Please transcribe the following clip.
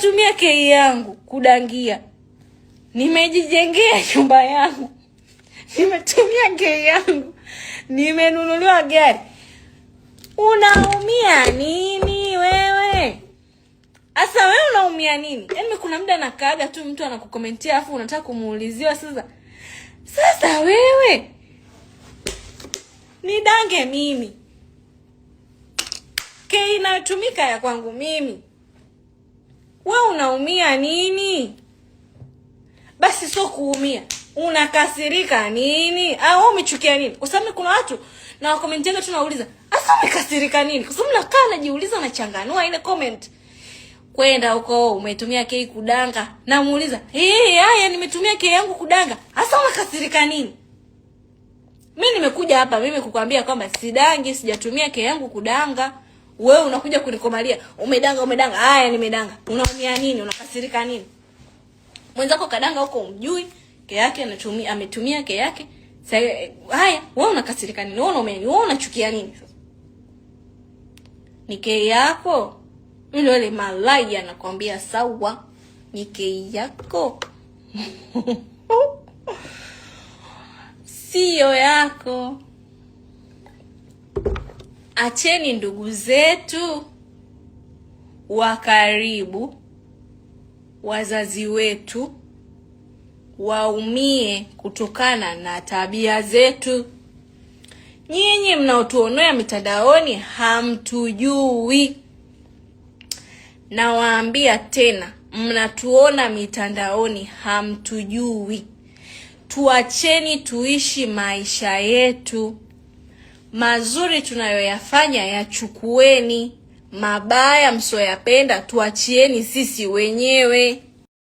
Nimetumia kei yangu kudangia. Nimejijengea nyumba yangu. Nimetumia kei yangu. Nimenunuliwa gari. Unaumia nini wewe? Asa wewe unaumia nini? Yaani kuna muda nakaaga tu mtu anakukomentia afu unataka kumuuliziwa sasa. Sasa wewe nidange mimi. Kei inatumika ya kwangu mimi. Wewe unaumia nini? Basi sio kuumia. Unakasirika nini? Au umechukia nini? Kwa sababu kuna watu na wakomentenga tunauliza, "Asa umekasirika nini?" Kwa sababu nakaa najiuliza na changanua ile comment. Kwenda huko umetumia kei kudanga. Namuuliza, haya nimetumia kei yangu kudanga. Asa unakasirika nini?" Mimi nimekuja hapa mimi kukwambia kwamba sidangi, sijatumia kei yangu kudanga. Wewe unakuja kunikomalia, umedanga. Haya nimedanga. Unaumia nini? Unakasirika nini? Mwenzako kadanga huko umjui, kei yake ametumia kei yake. Sasa haya, wewe unakasirika nini? Wewe unaumia nini? Wewe unachukia nini sasa? Ni kei yako. Ndio ile malai anakuambia sawa, ni kei yako. Sio yako. Acheni ndugu zetu wa karibu, wazazi wetu waumie kutokana na tabia zetu. Nyinyi mnaotuonea mitandaoni hamtujui. Nawaambia tena, mnatuona mitandaoni hamtujui. Tuacheni tuishi maisha yetu. Mazuri tunayoyafanya yachukueni, mabaya msioyapenda tuachieni sisi wenyewe.